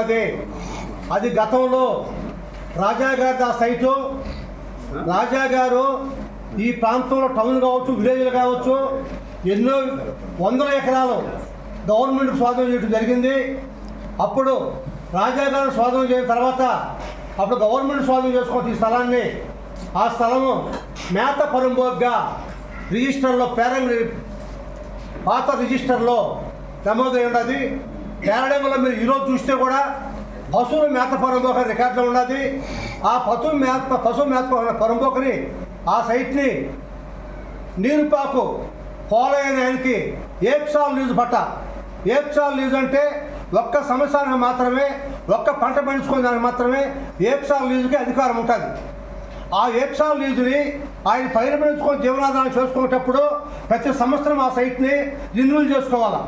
ఉన్నది. అది గతంలో రాజా గారి ఆ సైటు, రాజా గారు ఈ ప్రాంతంలో టౌన్ కావచ్చు, విలేజ్లు కావచ్చు, ఎన్నో వందల ఎకరాలు గవర్నమెంట్ స్వాధీనం చేయడం జరిగింది. అప్పుడు రాజా గారు స్వాధీనం చేసిన తర్వాత అప్పుడు గవర్నమెంట్ స్వాధీనం చేసుకోవచ్చు ఈ స్థలాన్ని. ఆ స్థలము మేత పరంబోగ్గా రిజిస్టర్లో పాత రిజిస్టర్లో నమోదై ఉన్నది. పేరడంలో మీరు ఈరోజు చూస్తే కూడా పశువుల మేత పరంబోక రికార్డులో ఉన్నది. ఆ పశువు మేత పరంబోకని ఆ సైట్ని నీరుపాకు పోలైన ఆయనకి ఏక్సాల్ లీజు పట్ట. ఏక్సాల్ లీజు అంటే ఒక్క సంవత్సరానికి మాత్రమే, ఒక్క పంట పండించుకునే మాత్రమే ఏక్సాల్ లీజుకి అధికారం ఉంటుంది. ఆ ఏక్సాల్ లీజుని ఆయన పైన పెంచుకొని జీవనాధారం చేసుకునేటప్పుడు ప్రతి సంవత్సరం ఆ సైట్ని రిన్యూవల్ చేసుకోవాలి.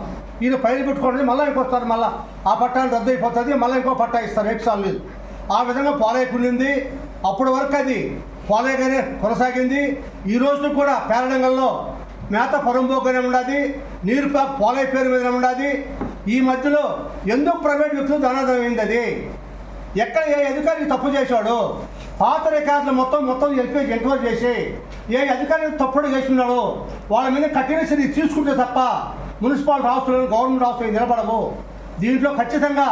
ఈయన పైన పెట్టుకోండి, మళ్ళీ ఇంకొస్తారు, మళ్ళీ ఆ పట్టాన్ని రద్దు అయిపోతుంది, మళ్ళీ ఇంకో పట్టా ఇస్తారు ఏక్సాల్ లీజు. ఆ విధంగా పోలేకుండింది. అప్పటి వరకు అది పోలేగానే కొనసాగింది. ఈ రోజు కూడా పేరడంగల్లో మేత పరంబోగానే ఉన్నది, నీరుపాకు పోలే పేరు మీద ఉన్నది. ఈ మధ్యలో ఎందుకు ప్రైవేట్ వ్యక్తులు ధనాదాయం అయింది? అది ఎక్కడ ఏ అధికారికి తప్పు చేశాడు? పాత రికార్డులు మొత్తం ఎంక్వైరీ చేసి ఏ అధికారి తప్పుడు చేస్తున్నాడో వాళ్ళ మీద కఠిన చర్య తీసుకుంటే తప్ప మున్సిపాలిటీ ఆస్తులు, గవర్నమెంట్ ఆస్తులు నిలబడవు. దీంట్లో ఖచ్చితంగా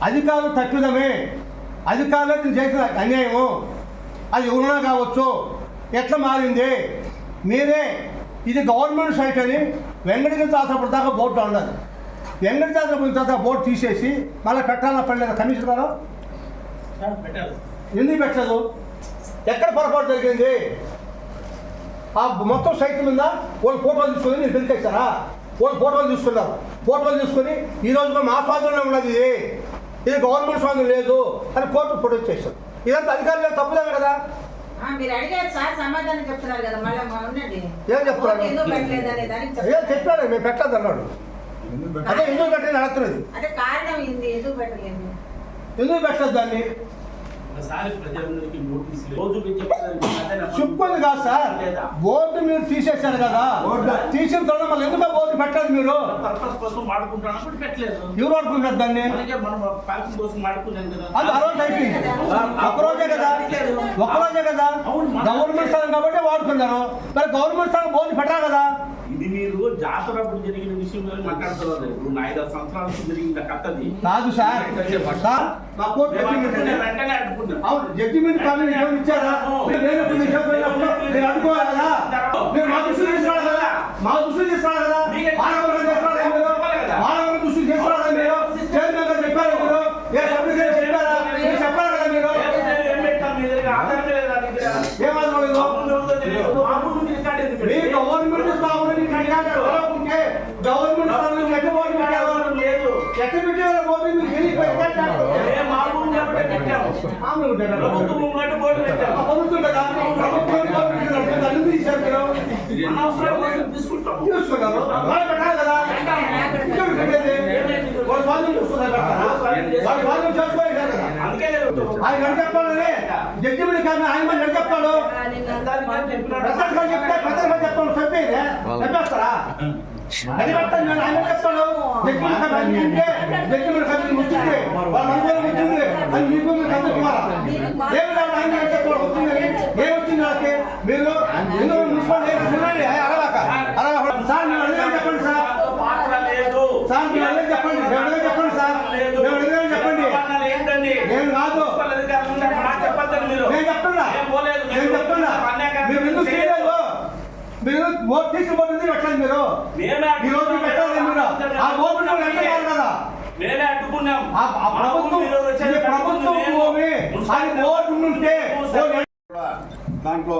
అధికారులు తప్పిదమే, అధికారులకు చేసిన అన్యాయము. అది ఎవరున్నా కావచ్చు. ఎట్లా మారింది? మీరే ఇది గవర్నమెంట్ సైట్ అని వెంకటగిరి తాతప్పుడు దాకా బోర్డు ఉండదు. వెంకటగిరి తాతప్పుడు దాకా బోర్డు తీసేసి మళ్ళీ పెట్టాలన్న పడలేదు కమిషనర్ గారు. ఎందుకు పెట్టలేదు? ఎక్కడ పొరపాటు జరిగింది? ఆ మొత్తం సైట్ మీద వాళ్ళు ఫోటోలు తీసుకొని నేను పెరికేస్తారా? వాళ్ళు ఫోటోలు తీసుకున్నారు. ఫోటోలు తీసుకొని ఈరోజు మా స్వాధీనంలో ఉన్నది, ఇది గవర్నమెంట్ స్వాధీనం లేదు అని కోర్టు ప్రొటెక్ట్ చేశారు. ఇదంతా అధికారులు తప్పుదే కదా. మీరు అడిగారు సార్, సమాధానం చెప్తున్నారు కదా. మళ్ళీ ఉండండి, ఏం చెప్తున్నాడు? ఏం చెప్పాడు? మేము పెట్టలేదు అన్నాడు. అదే ఎందుకు పెట్టలేదు అడుగుతున్నది. అదే కారణం ఏంది, ఎందుకు పెట్టలేదు? ఎందుకు పెట్టలేదు దాన్ని చెప్పుకుంది కాదు సార్. బోర్డు మీరు తీసేశారు కదా, తీసిన తర్వాత మళ్ళీ ఎందుకు బోర్డు పెట్టలేదు? మీరు ఎవరు వాడుకుంటారు దాన్ని? అది అరవై అయిపోయింది. ఒక్కరోజే కదా గవర్నమెంట్ స్థలం కాబట్టి వాడుకున్నారు. మరి గవర్నమెంట్ స్థలం బోర్డు పెట్టాలి కదా. ఇది మీరు జాతరప్పుడు జరిగిన విషయం మాట్లాడుతున్నారు. ఇప్పుడు 5 సంవత్సరాల జరిగిన కథది కాదు సార్. జడ్జిమెంట్ కామెంట్ ఇచ్చారా? అనుకోవాలి కదా. మీరు మా దృష్టి తీసుకురావాలి కదా, మా దృష్టి తీసుకురావాలి కదా. మానవులను తీసుకురాలి మీరు, మానవుల దృష్టి తీసుకురాలి మీరు. చైర్మన్ గారు చెప్పారు మీరు, ఏ సభ్యులు చెప్పారా? మీరు చెప్పారు కదా. మీరు మీ గవర్నమెంట్ స్థావరం ఉంటే గవర్నమెంట్ స్థానం ఎట్ట బోర్డు పెట్టారు? ఎట్ట పెట్టారు బోర్డు? తీసుకున్నారు పెట్టాలి కదా. ఆయన చెప్పాలని జడ్జిమెంట్ కానీ ఆయన చెప్తాడు. చెప్తే చెప్పాడు చెప్పేస్తారా? అది పెట్టాను నేను. ఆయన చెప్తాడు జడ్జిమెంట్ కమిటీ వచ్చింది, వాళ్ళ అనుభవం వచ్చింది, అది మీకు చదువుకున్నారా? ఆయన చెప్తాడు వచ్చింది. ఏమొచ్చింది వాళ్ళకి? మీరు ఎందుకు మున్సిపాలిటీ సార్ మీరు అడిగారు చెప్పండి సార్. సార్ మీరు అడిగారు చెప్పండి, మేము అడిగారు చెప్పండి సార్, మేము అడిగారు చెప్పండి. నేను కాదు, నేను చెప్తున్నా, నేను చెప్తున్నా. మీరు ఎందుకు చేయలేదు? మీరు ఓటు తీసిన బోర్డు ఎందుకు పెట్టాలి? మీరు ఈ రోజు పెట్టాలి. మీరు ఆ బోర్డు పెట్టాలి కదా. ప్రభుత్వం బోర్డు ఉంటే దాంట్లో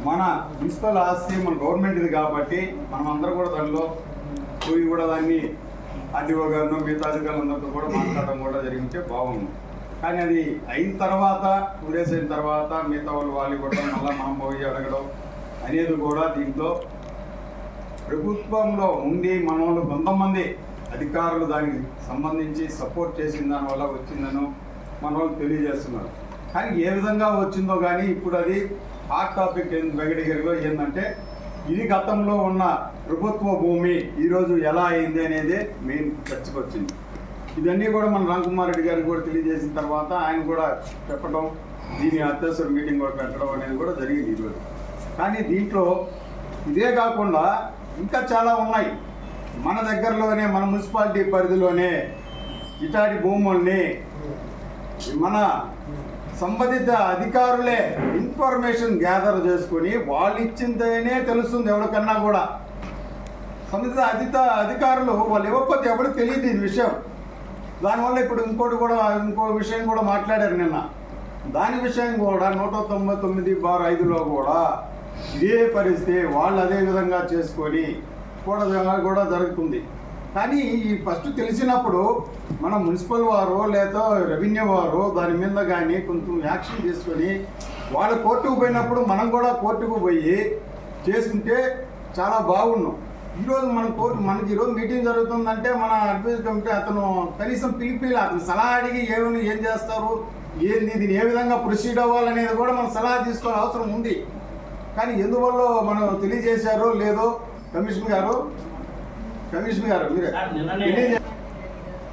మన మున్సిపల్ ఆస్తి మన గవర్నమెంట్ది కాబట్టి మనం అందరూ కూడా దానిలో పోయి కూడా దాన్ని ఆర్డీఓ గారినో మిగతా అధికారులందరితో కూడా మాట్లాడడం కూడా జరిగితే బాగుంది. కానీ అది అయిన తర్వాత 2 days అయిన తర్వాత మిగతా వాళ్ళు కూడా మళ్ళీ మనం పోయి అడగడం అనేది కూడా దీంట్లో ప్రభుత్వంలో ఉండి మన వాళ్ళు కొంతమంది అధికారులు దానికి సంబంధించి సపోర్ట్ చేసిన దానివల్ల వచ్చిందనో మన వాళ్ళు తెలియజేస్తున్నారు. కానీ ఏ విధంగా వచ్చిందో కానీ ఇప్పుడు అది హాట్ టాపిక్ వెంకటగిరిలో ఏంటంటే ఇది గతంలో ఉన్న ప్రభుత్వ భూమి ఈరోజు ఎలా అయింది అనేది మెయిన్ చర్చకు వచ్చింది. ఇవన్నీ కూడా మన రామ్కుమార్ రెడ్డి గారికి కూడా తెలియజేసిన తర్వాత ఆయన కూడా చెప్పడం, దీని అత్యవసర మీటింగ్ కూడా పెట్టడం అనేది కూడా జరిగింది ఈరోజు. కానీ దీంట్లో ఇదే కాకుండా ఇంకా చాలా ఉన్నాయి. మన దగ్గరలోనే మన మున్సిపాలిటీ పరిధిలోనే ఇటాటి భూముల్ని మన సంబంధిత అధికారులే ఇన్ఫర్మేషన్ గ్యాదర్ చేసుకొని వాళ్ళు ఇచ్చిందనే తెలుస్తుంది ఎవరికన్నా కూడా. సంబంధిత అధికారులు వాళ్ళు ఇవ్వకపోతే ఎవరికి తెలియదు ఈ విషయం. దానివల్ల ఇప్పుడు ఇంకో విషయం కూడా మాట్లాడారు నిన్న. దాని విషయం కూడా 199/5లో కూడా ఇదే పరిస్థితి వాళ్ళు అదే విధంగా చేసుకొని కూడా జరుగుతుంది. కానీ ఈ ఫస్ట్ తెలిసినప్పుడు మన మున్సిపల్ వారు లేదా రెవెన్యూ వారు దాని మీద కానీ కొంచెం యాక్షన్ తీసుకొని వాళ్ళు కోర్టుకు పోయినప్పుడు మనం కూడా కోర్టుకు పోయి చేసుకుంటే చాలా బాగున్నాం. ఈరోజు మనకి ఈరోజు మీటింగ్ జరుగుతుందంటే మన అడ్వైజ్ కమిటీ అతను కనీసం పిలిపిలా అతను సలహా అడిగి ఏం చేస్తారు, ఏంది, దీన్ని ఏ విధంగా ప్రొసీడ్ అవ్వాలనేది కూడా మనం సలహా తీసుకోవాల్సిన అవసరం ఉంది. కానీ ఎందువల్ల మనం తెలియజేశారో లేదో కమిషనర్ గారు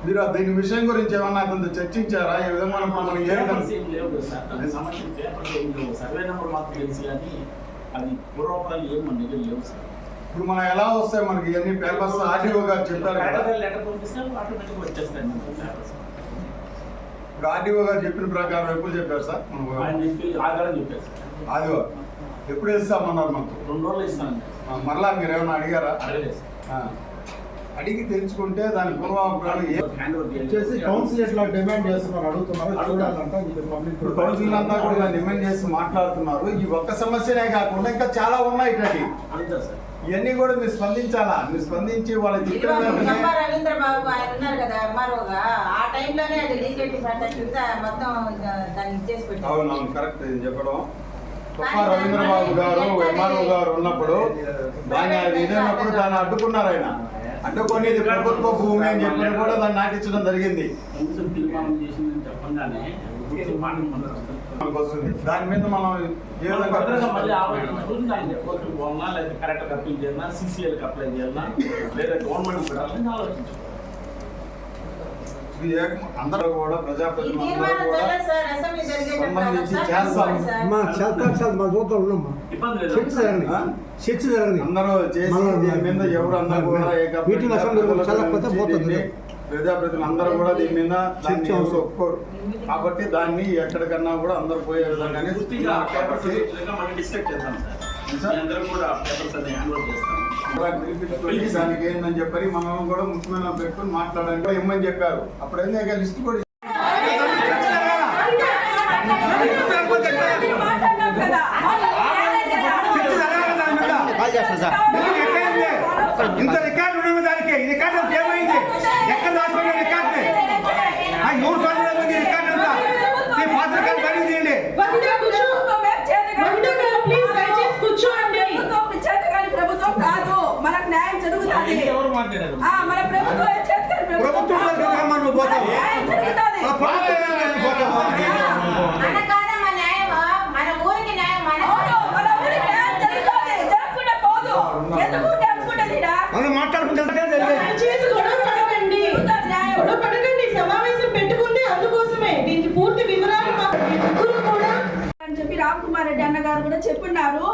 మీరు దీని విషయం గురించి ఏమన్నా అతను చర్చించారా? ఈ విధంగా మనం సర్వే నెంబర్ మాత్రం తెలుసు కానీ అది పూర్వపరాలు ఏం మన దగ్గర లేవు సార్. ఇప్పుడు మనం ఎలా వస్తాయి మనకి ఇవన్నీ పేపర్స్ ఆర్టీఓ గారు చెప్పారు కదా. లెటర్ పంపిస్తే ఆటోమేటిక్గా వచ్చేస్తాయి పేపర్స్. ఇప్పుడు ఆర్టీఓ గారు చెప్పిన ప్రకారం ఎప్పుడు చెప్పారు సార్? ఆయన చెప్పి ఆధారం చెప్పారు సార్. ఆదివారం ఎప్పుడు ఇస్తామన్నారు మనకు? 2 రోజులు ఇస్తానండి. మరలా మీరు ఏమైనా అడిగారా? అడగలేదు సార్. అడిగి తెలుసుకుంటే దాని పూర్వాపరాలు కౌన్సిల్ ఎట్లా డిమాండ్ చేస్తున్నారు, అడుగుతున్నారు, చూడాలంటే ఇప్పుడు కౌన్సిల్ అంతా కూడా డిమాండ్ చేసి మాట్లాడుతున్నారు. ఈ ఒక్క సమస్యనే కాకుండా ఇంకా చాలా ఉన్నాయి ఇట్లాంటి. అడుగుతారు సార్. ఇవన్నీ కూడా మీరు స్పందించాలా. మీరు స్పందించి వాళ్ళకి చెప్పిన రవీంద్ర బాబు ఆయన ఉన్నారు కదా ఎంఆర్ఓగా, ఆ టైంలోనే అది లీకేజ్ మొత్తం దాన్ని ఇచ్చేసి పెట్టారు. అవునవును, కరెక్ట్ చెప్పడం. రవీంద్ర బాబు గారు ఎంఆర్ఓ గారు ఉన్నప్పుడు దాన్ని ఇదైనప్పుడు దాన్ని అడ్డుకున్నారు. ఆయన అడ్డుకొని ఇది ప్రభుత్వ భూమి అని చెప్పిన కూడా దాన్ని నాటించడం జరిగింది. దాని మీద మనం ఏ విధంగా కరెక్ట్ అప్లై చేయాలన్నా, సిసిఎల్కి అప్లై చేయాలన్నా, లేదా గవర్నమెంట్ పెట్టాలని ఆలోచించాం. అందరూ కూడా ప్రజాప్రతినిధులందరూ కూడా సంబంధించి అందరూ చేసి దీని మీద ఎవరు అందరూ కూడా ప్రజాప్రతినిధులు అందరూ కూడా దీని మీద ఒప్పుకోరు. కాబట్టి దాన్ని ఎక్కడికన్నా కూడా అందరూ పోయే విధంగానే దానికి ఏందని చెప్పని మనం కూడా ముఖ్యమైన పెట్టుకుని మాట్లాడడానికి కూడా ఇమ్మని చెప్పారు. అప్పుడు ఏంటంటే లిస్ట్ కూడా ఇంత రికార్డు ఉండదు దానికి. ఈ రికార్డు ఏమైంది? ఎక్కడ దాచుకునే రికార్డు? 3 సంవత్సరాల రికార్డు అంతా పాత్రికలు బయట తీయండి. ప్రభుత్వం కాదు, మనకు న్యాయం జరుగుతుంది. ప్రభుత్వం నువ్వు పోతావు. మనం మాట్లాడుకుంటే సమావేశం పెట్టుకుంటే అందుకోసమే దీనికి పూర్తి వివరాలు అని చెప్పి రామ్కుమార్ రెడ్డి అన్న గారు కూడా చెప్పున్నారు.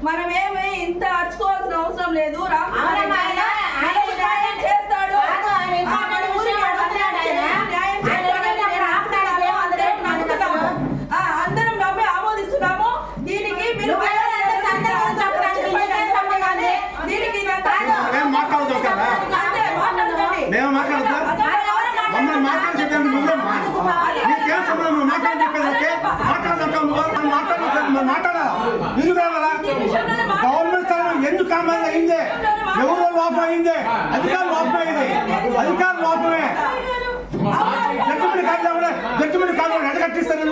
మనమేమి ఇంత అర్చుకోవాల్సిన అవసరం లేదు. రామ్కుమార్ రెడ్డి చేస్తాడు. అందరం నమ్మి ఆమోదిస్తున్నాము. దీనికి మీరు మేము మాట్లాడతా మమ్మల్ని మాట్లాడి చెప్పాము. నీకేం సమయం మాట్లాడి చెప్పేదంటే మాట్లాడాలా? ఎందుకు రావాలా? గవర్నమెంట్ స్థలంలో ఎందుకు కామన్ అయింది? ఎవరో లోపం అయింది? అధికారుల లోపం అయింది. అధికారుల లోపమే. జడ్జిమెంట్ కాదు ఎట్ట కట్టిస్తారు?